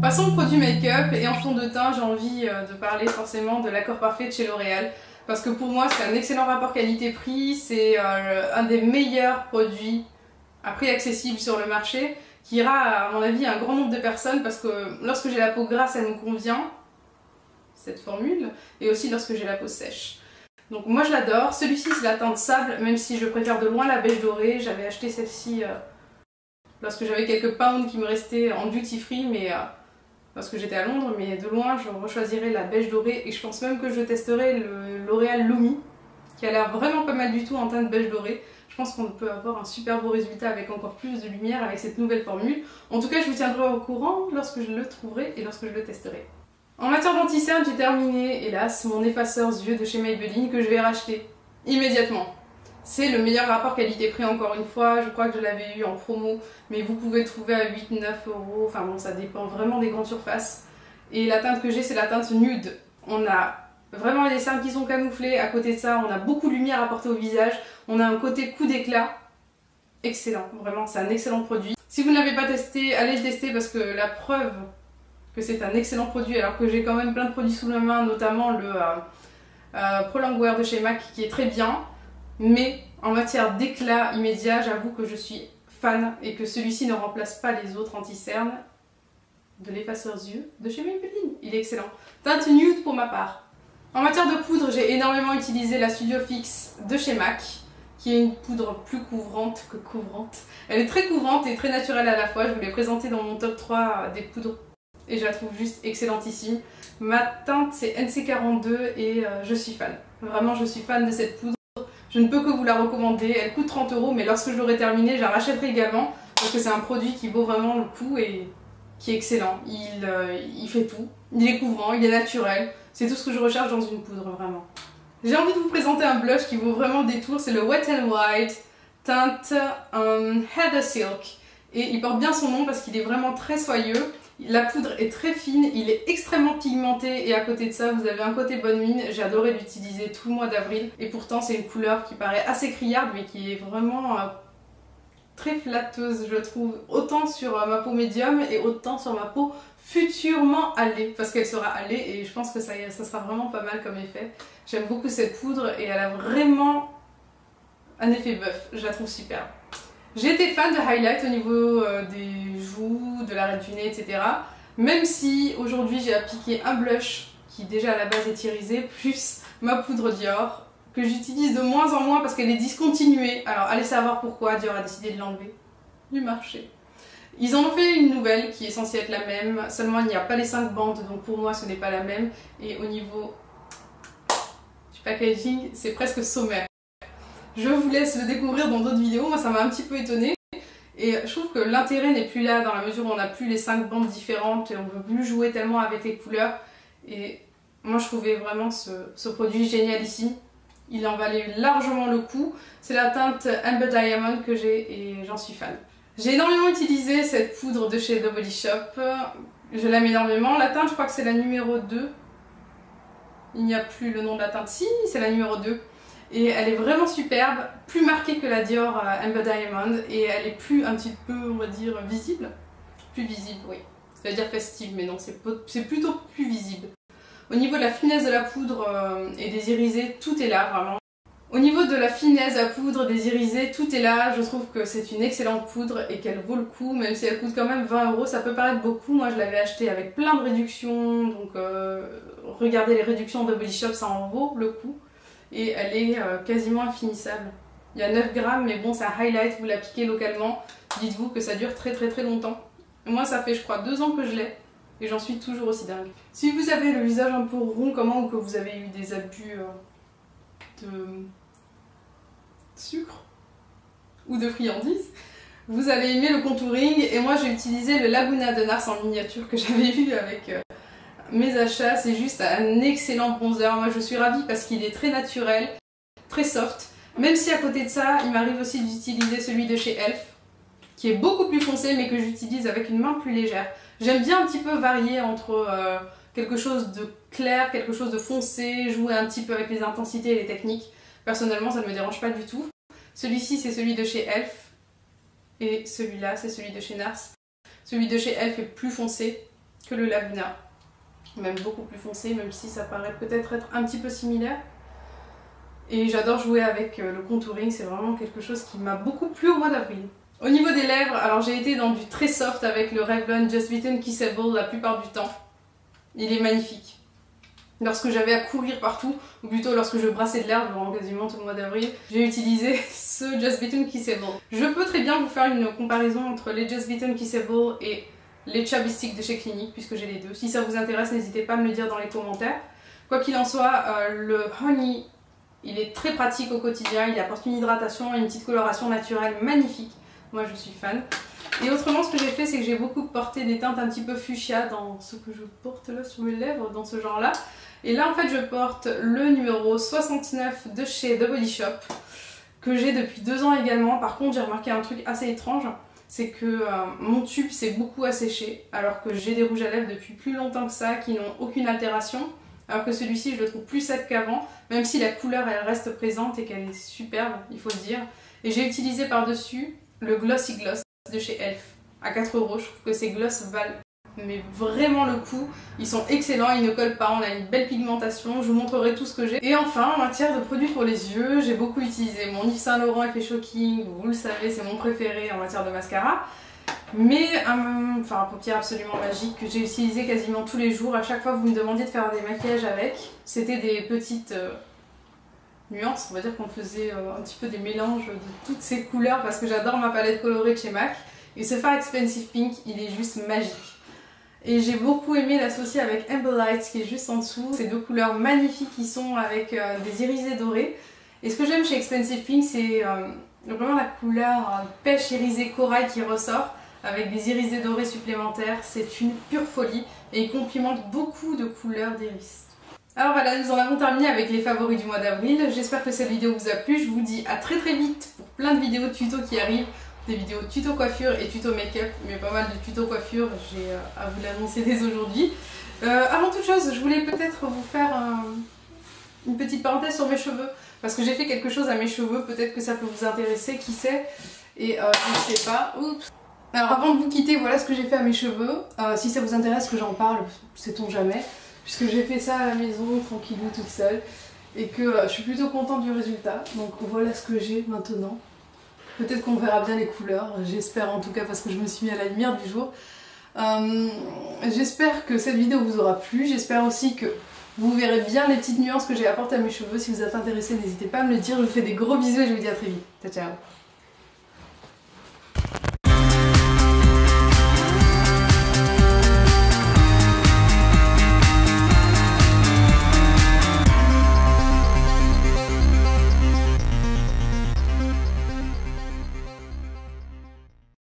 Passons au produit make-up et en fond de teint, j'ai envie de parler forcément de l'Accord Parfait de chez L'Oréal. Parce que pour moi, c'est un excellent rapport qualité-prix, c'est un des meilleurs produits à prix accessible sur le marché, qui ira à mon avis à un grand nombre de personnes parce que lorsque j'ai la peau grasse, elle me convient, cette formule, et aussi lorsque j'ai la peau sèche. Donc moi je l'adore. Celui-ci c'est la teinte sable, même si je préfère de loin la beige dorée. J'avais acheté celle-ci lorsque j'avais quelques pounds qui me restaient en duty free, mais lorsque j'étais à Londres, mais de loin je rechoisirais la beige dorée et je pense même que je testerai le L'Oréal Lumi qui a l'air vraiment pas mal du tout en teinte beige dorée. Je pense qu'on peut avoir un super beau résultat avec encore plus de lumière avec cette nouvelle formule. En tout cas je vous tiendrai au courant lorsque je le trouverai et lorsque je le testerai. En matière d'anti-cerne, j'ai terminé, hélas, mon effaceur yeux de chez Maybelline que je vais racheter immédiatement. C'est le meilleur rapport qualité-prix encore une fois, je crois que je l'avais eu en promo, mais vous pouvez le trouver à 8-9 €, enfin bon ça dépend vraiment des grandes surfaces. Et la teinte que j'ai c'est la teinte nude. On a vraiment les cernes qui sont camouflées, à côté de ça on a beaucoup de lumière apportée au visage, on a un côté coup d'éclat, excellent, vraiment c'est un excellent produit. Si vous ne l'avez pas testé, allez le tester parce que la preuve que c'est un excellent produit alors que j'ai quand même plein de produits sous la main, notamment le Pro Longwear de chez MAC qui est très bien, mais en matière d'éclat immédiat, j'avoue que je suis fan et que celui-ci ne remplace pas les autres anti-cernes de l'effaceur yeux de chez Maybelline. Il est excellent. Teinte nude pour ma part. En matière de poudre, j'ai énormément utilisé la Studio Fix de chez MAC, qui est une poudre plus couvrante que couvrante. Elle est très couvrante et très naturelle à la fois. Je vous l'ai présentée dans mon top 3 des poudres et je la trouve juste excellentissime. Ma teinte c'est NC42 et je suis fan. Vraiment je suis fan de cette poudre. Je ne peux que vous la recommander. Elle coûte 30 €, mais lorsque je l'aurai terminée, je la rachèterai également parce que c'est un produit qui vaut vraiment le coup et qui est excellent. Il fait tout. Il est couvrant, il est naturel. C'est tout ce que je recherche dans une poudre, vraiment. J'ai envie de vous présenter un blush qui vaut vraiment le détour. C'est le Wet n Wild teinte Heather Silk. Et il porte bien son nom parce qu'il est vraiment très soyeux. La poudre est très fine, il est extrêmement pigmenté et à côté de ça vous avez un côté bonne mine. J'ai adoré l'utiliser tout le mois d'avril et pourtant c'est une couleur qui paraît assez criarde mais qui est vraiment très flatteuse je trouve. Autant sur ma peau médium et autant sur ma peau futurement hâlée parce qu'elle sera hâlée et je pense que ça sera vraiment pas mal comme effet. J'aime beaucoup cette poudre et elle a vraiment un effet bœuf, je la trouve superbe. J'ai été fan de highlight au niveau des joues, de l'arête du nez, etc. Même si aujourd'hui j'ai appliqué un blush qui déjà à la base est irisé, plus ma poudre Dior, que j'utilise de moins en moins parce qu'elle est discontinuée. Alors allez savoir pourquoi Dior a décidé de l'enlever du marché. Ils en ont fait une nouvelle qui est censée être la même, seulement il n'y a pas les 5 bandes, donc pour moi ce n'est pas la même. Et au niveau du packaging, c'est presque sommaire. Je vous laisse le découvrir dans d'autres vidéos, moi ça m'a un petit peu étonnée. Et je trouve que l'intérêt n'est plus là dans la mesure où on n'a plus les 5 bandes différentes et on ne peut plus jouer tellement avec les couleurs. Et moi je trouvais vraiment ce produit génial ici. Il en valait largement le coup. C'est la teinte Amber Diamond que j'ai et j'en suis fan. J'ai énormément utilisé cette poudre de chez The Body Shop. Je l'aime énormément. La teinte je crois que c'est la numéro 2. Il n'y a plus le nom de la teinte. Si, c'est la numéro 2. Et elle est vraiment superbe, plus marquée que la Dior Amber Diamond et elle est plus un petit peu, on va dire, visible. Plus visible, oui. C'est-à-dire festive, mais non, c'est plutôt plus visible. Au niveau de la finesse de la poudre et des irisés, tout est là, vraiment. Au niveau de la finesse à poudre, des irisés, tout est là. Je trouve que c'est une excellente poudre et qu'elle vaut le coup, même si elle coûte quand même 20 €. Ça peut paraître beaucoup, moi je l'avais acheté avec plein de réductions, donc regardez les réductions de Body Shop, ça en vaut le coup. Et elle est quasiment infinissable. Il y a 9 grammes, mais bon, c'est un highlight, vous l'appliquez localement. Dites-vous que ça dure très longtemps. Moi, ça fait, je crois, 2 ans que je l'ai, et j'en suis toujours aussi dingue. Si vous avez le visage un peu rond, ou que vous avez eu des abus de sucre ou de friandises, vous allez aimer le contouring, et moi j'ai utilisé le Laguna de Nars en miniature que j'avais eu avec mes achats. C'est juste un excellent bronzer. Moi je suis ravie parce qu'il est très naturel, très soft, même si à côté de ça il m'arrive aussi d'utiliser celui de chez Elf qui est beaucoup plus foncé mais que j'utilise avec une main plus légère. J'aime bien un petit peu varier entre quelque chose de clair, quelque chose de foncé, jouer un petit peu avec les intensités et les techniques. Personnellement ça ne me dérange pas du tout. Celui-ci c'est celui de chez Elf et celui-là c'est celui de chez Nars. Celui de chez Elf est plus foncé que le Laguna. Même beaucoup plus foncé, même si ça paraît peut-être être un petit peu similaire. Et j'adore jouer avec le contouring, c'est vraiment quelque chose qui m'a beaucoup plu au mois d'avril. Au niveau des lèvres, alors j'ai été dans du très soft avec le Revlon Just Bitten Kissable la plupart du temps. Il est magnifique. Lorsque j'avais à courir partout, ou plutôt lorsque je brassais de l'air durant quasiment tout le mois d'avril, j'ai utilisé ce Just Bitten Kissable. Je peux très bien vous faire une comparaison entre les Just Bitten Kissable et les Chubby Stick de chez Clinique, puisque j'ai les deux. Si ça vous intéresse, n'hésitez pas à me le dire dans les commentaires. Quoi qu'il en soit, le Honey, il est très pratique au quotidien, il apporte une hydratation et une petite coloration naturelle magnifique. Moi je suis fan. Et autrement, ce que j'ai fait, c'est que j'ai beaucoup porté des teintes un petit peu fuchsia dans ce que je porte là sur mes lèvres, dans ce genre là. Et là en fait je porte le numéro 69 de chez The Body Shop, que j'ai depuis 2 ans également. Par contre j'ai remarqué un truc assez étrange, c'est que mon tube s'est beaucoup asséché, alors que j'ai des rouges à lèvres depuis plus longtemps que ça, qui n'ont aucune altération. Alors que celui-ci, je le trouve plus sec qu'avant, même si la couleur elle reste présente et qu'elle est superbe, il faut le dire. Et j'ai utilisé par-dessus le Glossy Gloss de chez Elf à 4 €. Je trouve que ces gloss valent mais vraiment le coup. Ils sont excellents, ils ne collent pas, on a une belle pigmentation. Je vous montrerai tout ce que j'ai. Et enfin, en matière de produits pour les yeux, j'ai beaucoup utilisé mon Yves Saint Laurent Effet Shocking. Vous le savez, c'est mon préféré en matière de mascara. Mais un paupière absolument magique que j'ai utilisé quasiment tous les jours. À chaque fois que vous me demandiez de faire des maquillages avec, c'était des petites nuances. On va dire qu'on faisait un petit peu des mélanges de toutes ces couleurs parce que j'adore ma palette colorée de chez MAC. Et ce fard Expensive Pink, il est juste magique. Et j'ai beaucoup aimé l'associer avec Amber Lights qui est juste en dessous. Ces deux couleurs magnifiques qui sont avec des irisés dorés. Et ce que j'aime chez Expensive Pink, c'est vraiment la couleur pêche irisée corail qui ressort avec des irisés dorés supplémentaires. C'est une pure folie et il complimente beaucoup de couleurs d'iris. Alors voilà, nous en avons terminé avec les favoris du mois d'avril. J'espère que cette vidéo vous a plu. Je vous dis à très vite pour plein de vidéos tuto qui arrivent. Des vidéos tuto coiffure et tuto make-up, mais pas mal de tuto coiffure, j'ai à vous l'annoncer dès aujourd'hui. Avant toute chose, je voulais peut-être vous faire une petite parenthèse sur mes cheveux, parce que j'ai fait quelque chose à mes cheveux, peut-être que ça peut vous intéresser, qui sait, et je ne sais pas. Oups. Alors avant de vous quitter, voilà ce que j'ai fait à mes cheveux. Si ça vous intéresse que j'en parle, sait-on jamais, puisque j'ai fait ça à la maison, tranquillou, toute seule, et que je suis plutôt contente du résultat. Donc voilà ce que j'ai maintenant. Peut-être qu'on verra bien les couleurs, j'espère en tout cas parce que je me suis mis à la lumière du jour. J'espère que cette vidéo vous aura plu, j'espère aussi que vous verrez bien les petites nuances que j'ai apportées à mes cheveux. Si vous êtes intéressés, n'hésitez pas à me le dire, je vous fais des gros bisous et je vous dis à très vite. Ciao ciao.